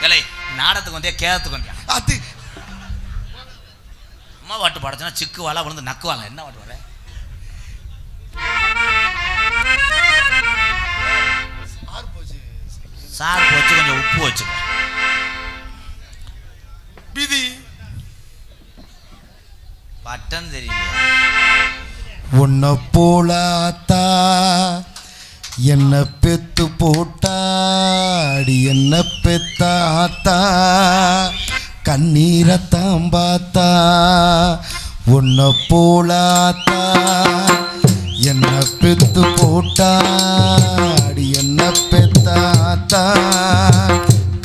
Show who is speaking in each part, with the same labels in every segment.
Speaker 1: இல்லை நாடத்துக்கு வந்தியா கேரத்துக்கு வந்தியா?
Speaker 2: அது
Speaker 1: அம்மா பாட்டு பாடச்சுன்னா சிக்கு வாழா விழுந்து நக்குவாங்க. என்ன பாட்டு பாட? சார் போச்சு, கொஞ்சம் உப்பு வச்சுக்க.
Speaker 2: விதி
Speaker 1: பட்டன் தெரியல.
Speaker 2: உன்னை போலாத்தா என்ன பெத்து போட்டாடி, என்ன பெத்தாத்தா கண்ணீரத்தான் பார்த்தா. உன்னை போலாத்தா என்ன பெத்து போட்டாடி, என்ன பெத்தாத்தா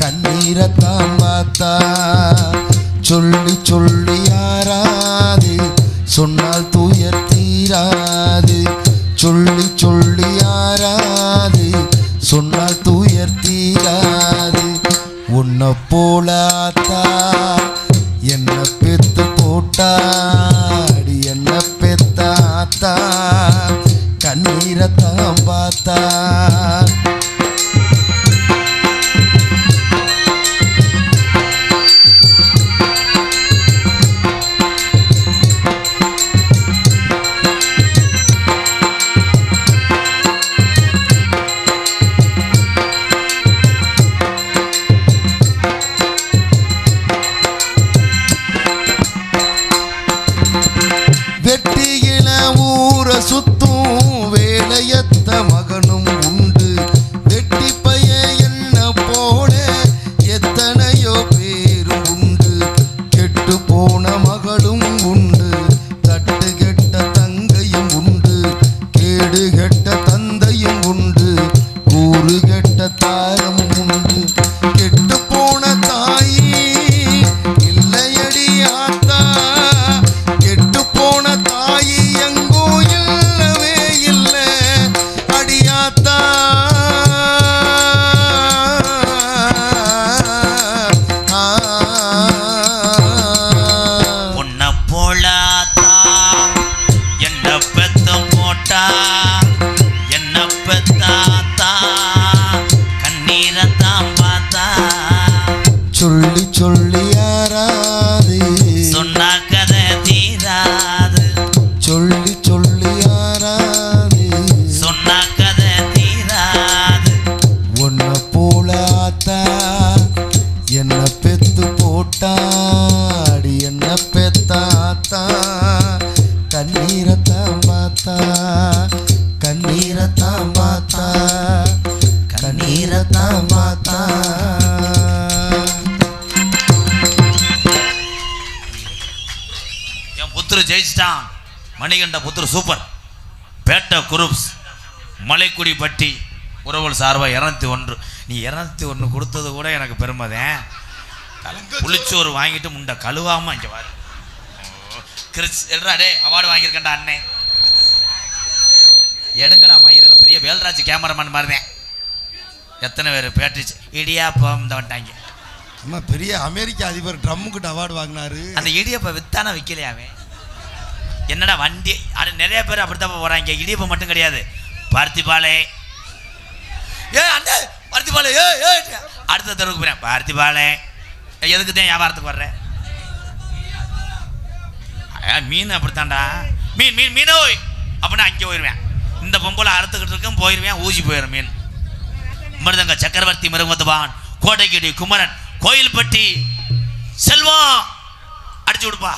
Speaker 2: கண்ணீரத்தான் பார்த்தா. சொல்லி சொல்லி யாராது சொன்னால் துயர் தீராது. சொல்லி சொல்லி யாராது சொன்னால் துயர் தீராது. உன்னை போலாத்தா என்ன பெத்து போட்டாடி, என்ன பெத்தாத்தா கண்ணீரத்தான் பார்த்தா. வெட்டியில ஊர சுத்தும் வேலையத்த மகனும் உண்டு. வெட்டி பைய என்ன போல எத்தனையோ பேரும் உண்டு. கெட்டு போன மகளும் உண்டு, தட்டு கெட்ட தங்கையும் உண்டு. கேடு கெட்ட தந்தையும் உண்டு, கூறு கெட்ட தாரம் உண்டு. கெட்டு போன தாயி இல்லையடி ஆத்தா, கெட்டு போன தாயி எங்கோ இல்லவே இல்லை அடியாத்தா.
Speaker 1: உன்னை போலாத்தா என்ன பெத்து போட்டா, என்ன பெத்தாத்தா கண்ணீரத்தான் பார்த்தா.
Speaker 2: சொல்லி சொல்லி யாராது
Speaker 1: சொன்னா கதை தீராது.
Speaker 2: சொல்லி சொல்லி யாராது
Speaker 1: சொன்னா கதை தீராது.
Speaker 2: உன்னை போலாத்தா என்ன பெத்து போட்டாடி, என்ன பெத்தாத்தா கண்ணீரத்தான் பார்த்தா. கண்ணீரத்தான் பார்த்தா, கண்ணீரத்தான் பார்த்தா.
Speaker 1: என் புத்திர ஜெயிச்சிட்டான். மணிகண்ட புத்திர சூப்பர். பேட்ட குரூப்ஸ் மலைக்குடி பட்டி உறவுகள் சார்பாக 201. நீ 201 கொடுத்தது கூட எனக்கு பெருமைதான். புளிச்சோறு வாங்கிட்டு முண்டை கழுவாம இங்கே வாரு. கிறிஸ் எல்ரா டே அவார்டு வாங்கியிருக்கேன்டா அண்ணே. எடுங்கடா மயிரில் பெரிய வேல்ராஜ் கேமராமேன் மாதிரிதான். எத்தனை பேர் பேட்டிச்சு இடியாப்பம் இந்த வந்துட்டாங்க.
Speaker 2: அம்மா பெரிய அமெரிக்க அதிபர் ட்ரம்முக்கிட்ட அவார்டு வாங்கினாரு.
Speaker 1: அந்த இடியப்ப வித்தானா விற்கலையாவே? என்னடா வண்டி அது நிறைய பேர் அப்படித்தான் போகிறாங்க. இடியப்பம் மட்டும் கிடையாது, பார்த்திபாலே அண்ணே பார்த்திபாலே அடுத்த தெருவுக்கு போகிறேன். பார்த்திபாலே எதுக்கு தான் வியாபாரத்துக்கு வர்றேன்? மீன் அப்படித்தான்டா. மீன் மீன் மீனோய் அப்படின்னா அங்கே போயிடுவேன். இந்த பொம்பளை அறுத்துக்கிட்டு இருக்கும் போயிடுவேன், ஊசி போயிடும் மீன். மிருதங்க சக்கரவர்த்தி மிருகத்துவான் கோட்டைக்கிடி குமரன் கோயில்பட்டி செல்வம் அடிச்சு விடுப்பா.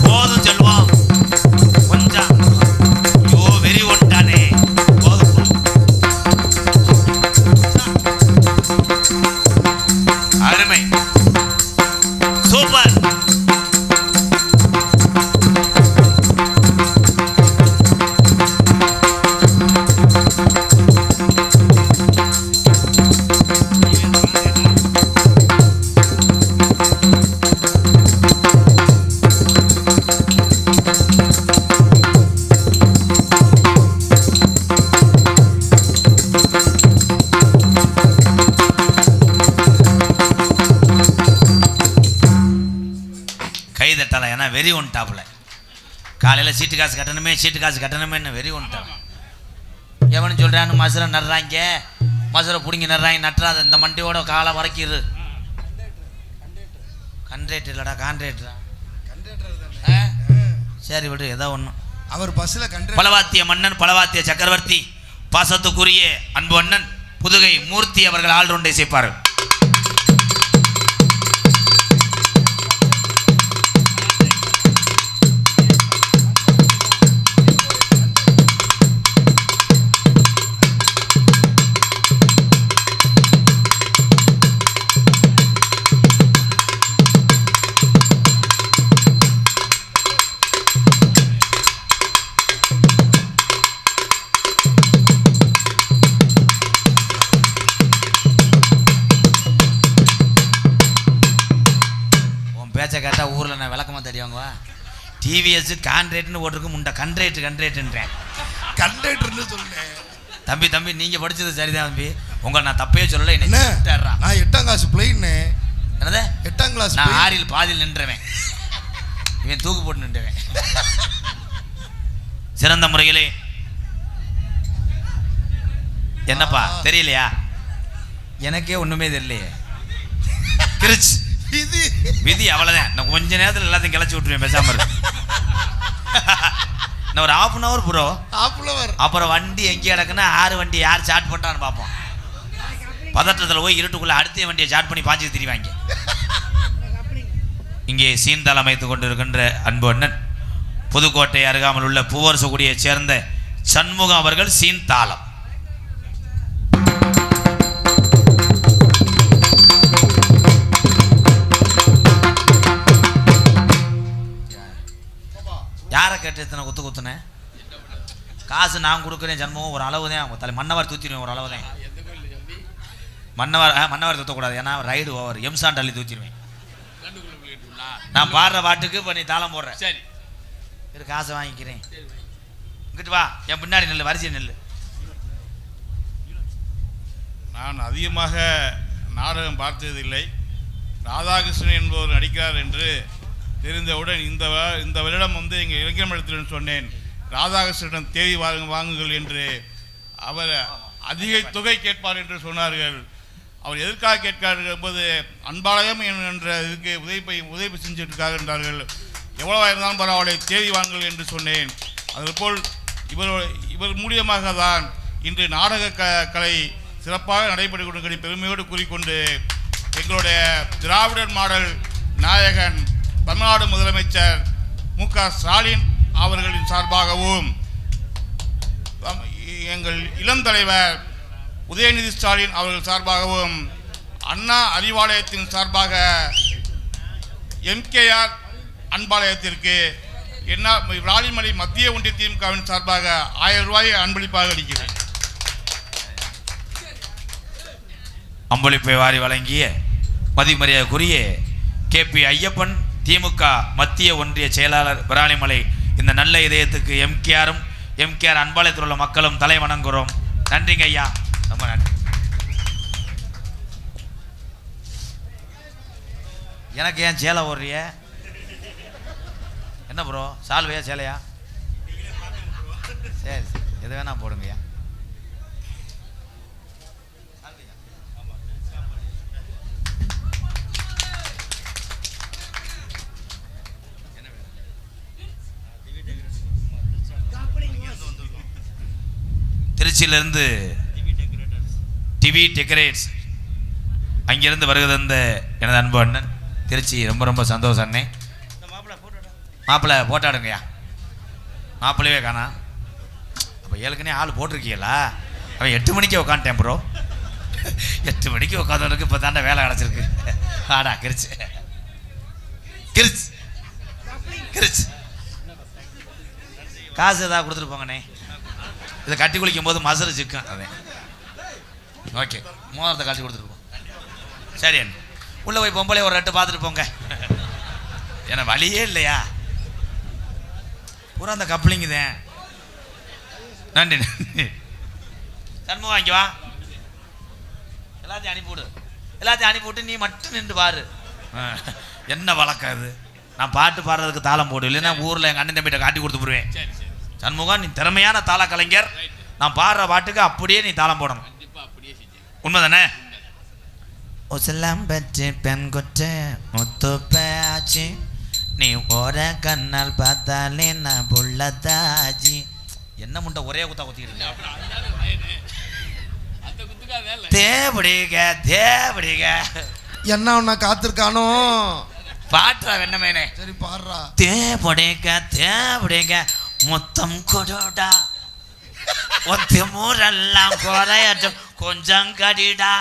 Speaker 1: போதும் செல்வம் கொஞ்சம். ஐயோ வெறி ஒன்றானே. போதும் ஆனால் வெறி ஒன்ட்டாப்புல காலையில் சீட்டு காசு கட்டணுமேன்னு வெறி ஒன்ட்டான். எவனு சொல்கிறான்னு மசுரை நடுறாங்க, மசுரை பிடிங்கி நடுறாங்க. நட்டுறாத இந்த மண்டியோட காலை வரைக்கிரு. கண்ட்ரேட்டர் இல்லைடா, கான்ட்ரேட்டரா? சரி விடு, ஏதோ ஒன்று.
Speaker 2: அவர் பஸ்ஸில்
Speaker 1: பலவாத்திய மன்னன், பலவாத்திய சக்கரவர்த்தி, பாசத்துக்குரிய அன்பு அண்ணன் புதுகை மூர்த்தி அவர்கள் ஆல்ரவுண்டை சேர்ப்பார்கள். பேச்சை கேட்டால் ஊரில் நான் விளக்கமாக தெரியாங்குவா. டிவிஎஸ் கான்ட்ரேட்னு ஓட்டுருக்கு, முண்டை கண்ட்ரேட்டுன்றேன்.
Speaker 2: கண்டக்டர்னு சொல்லுங்க.
Speaker 1: தம்பி நீங்கள் படித்தது சரிதான் தம்பி, உங்களை நான் தப்பே சொல்லலை. என்ன
Speaker 2: நான் 8ஆம் கிளாஸ் பிள்ளைன்னு.
Speaker 1: என்னது
Speaker 2: 8ஆம் கிளாஸ்?
Speaker 1: நான் 6ல் பாதியில் நின்றவன், இவன் தூக்கு போட்டு நின்றவன். சிறந்த முறையிலே என்னப்பா தெரியலையா? எனக்கே ஒன்றுமே தெரியலையே. கிரிச் விதி அவ்வளோதான். நான் கொஞ்ச நேரத்தில் எல்லாத்தையும் கிளச்சி விட்டுருவேன், பேசாம இருக்கு. நான் ஒரு ½ hour ப்ரோ, அப்புறம் வண்டி எங்கே கிடக்குன்னா 6 வண்டி யார் சாட் பண்ணுறான்னு பார்ப்போம். பதற்றத்தில் போய் இருட்டுக்குள்ளே அடுத்த வண்டியை சாட் பண்ணி பாய்ச்சி திரிவாங்க. இங்கே சீன்தாள் அமைத்து கொண்டிருக்கின்ற அன்பு அண்ணன் புதுக்கோட்டை அருகாமல் உள்ள பூவரசகுடியைச் சேர்ந்த சண்முகம் அவர்கள் சீன்தாளம். யாரை கேட்டு எத்தனை குத்துனேன்? காசு நான் கொடுக்குறேன் ஜன்மம் ஒரு அளவு தான். அவங்க தலை மன்னவர் தூத்திடுவேன், ஒரு அளவு தான். மன்னவர் தூத்தக்கூடாது, ஏன்னா ரைடு ஓவர். எம்சான் டல்லி தூத்திடுவேன். நான் பாடுற பாட்டுக்கு இப்போ நீ தாளம் போடுறேன். சரி இரு, காசை வாங்கிக்கிறேன். இங்கிட்டு வா, என் பின்னாடி நெல், வரிசை நெல்.
Speaker 3: நான் அதிகமாக நாடகம் பார்த்ததில்லை. ராதாகிருஷ்ணன் என்பவர் நடிக்கிறார் என்று தெரிந்தவுடன் இந்த வருடம் எங்கள் இலக்கிய மன்றத்திடம் சொன்னேன், ராதாகிருஷ்ணன் தேதி வாங்குங்கள் என்று. அவர் அதிக தொகை கேட்பார் என்று சொன்னார்கள். அவர் எதற்காக கேட்கிறார்கள் என்பது அன்பாலயம் என்ற இதுக்கு உதவி செஞ்சிருக்கார்கள் என்றார்கள். எவ்வளவா இருந்தாலும் பரவாயில்லை, தேதி வாங்குங்கள் என்று சொன்னேன். அதுபோல் இவர் மூலியமாக தான் இன்று நாடக கலை சிறப்பாக நடைபெற்று கொண்டு பெருமையோடு கூறிக்கொண்டு எங்களுடைய திராவிடர் மாடல் நாயகன் தமிழ்நாடு முதலமைச்சர் மு.க. ஸ்டாலின் அவர்களின் சார்பாகவும் எங்கள் இளம் தலைவர் உதயநிதி ஸ்டாலின் அவர்கள் சார்பாகவும் அண்ணா அறிவாலயத்தின் சார்பாக எம்கேஆர் அன்பாலயத்திற்கு ராலிமலை மத்திய ஒன்றிய திமுகவின் சார்பாக 1000 ரூபாயை அன்பளிப்பாக அளிக்கிறேன்.
Speaker 1: அன்பளிப்பை வாரி வழங்கிய மதிமரியாதைக்குரிய KP ஐயப்பன் திமுக மத்திய ஒன்றிய செயலாளர் விராலிமலை, இந்த நல்ல இதயத்துக்கு எம்கேஆர் அன்பாலயத்தில் உள்ள மக்களும் தலை வணங்குகிறோம். நன்றிங்க ஐயா, ரொம்ப நன்றி. எனக்கு ஏன் சேலை ஓடுறிய? என்ன ப்ரோ, சால்வையா சேலையா? சரி எது வேணா போடுங்கய்யா. திருச்சியிலிருந்து டிவி டெக்கரேட்ஸ் அங்கிருந்து வருகிறது அந்த எனது அன்பு அண்ணன். திருச்சி ரொம்ப ரொம்ப சந்தோஷம் அண்ணே. மாப்பிள்ளை போட்டாடுங்கய்யா. மாப்பிள்ளையே காணா. அப்போ ஏழுக்குனே ஆள் போட்டிருக்கீங்களா? அவன் 8 மணிக்கே உட்காந்துட்டேன் ப்ரோ. 8 மணிக்கு உட்காந்தவனுக்கு இப்போ தாண்டா வேலை கிடச்சிருக்கு. ஆடா கிரிச்சு கிரிச்சு கிரிச்சு. காசு ஏதாவது கொடுத்துட்டு போங்கண்ணே. இதை கட்டி குளிக்கும் போது மசரு சிக்கும். அதே ஓகே, மோதிரத்தை கட்டி கொடுத்துருப்போம். சரி அண்ணே, உள்ளே போய் பொம்பளை ஒரு 2 பார்த்துட்டு போங்க. ஏன்னா வழியே இல்லையா, பூரா அந்த கப்ளிங்கு தான். நன்றி நன்றி. சண்முகம் வாங்கி வா, எல்லாத்தையும் அனுப்பிவிடு. எல்லாத்தையும் அனுப்பிவிட்டு நீ மட்டும் நின்று பாரு. என்ன வழக்கம் அது? நான் பாட்டு பாடுறதுக்கு தாளம் போடு, இல்லைன்னா ஊரில் எங்கள் அண்ணன் தம்பிகிட்ட காட்டி கொடுத்து போடுவேன். சண்முகம், நீ திறமையான தாள கலைஞர், நான் பாடுற பாட்டுக்கு அப்படியே நீ தாளம் போடணும். உண்மைதானே? உசலாம் பற்றி பெண் கொற்று முத்து பேச்சு, நீ ஓர கண்ணால் பார்த்தாலே நான் புள்ளதாச்சி. என்ன முண்டை ஒரே குத்தா குத்திக்கிட்டு தேவடிக தேவடிக
Speaker 2: என்ன ஒன்னா காத்திருக்கானோ
Speaker 1: பாட்டுறா வெண்ணமேனே.
Speaker 2: சரி பாடுறா.
Speaker 1: தேவடிக தேவடிக முத்தம் கொடுடா, ஒத்தி மூரெல்லாம் குறையட்டும் கொஞ்சம் கடிடா.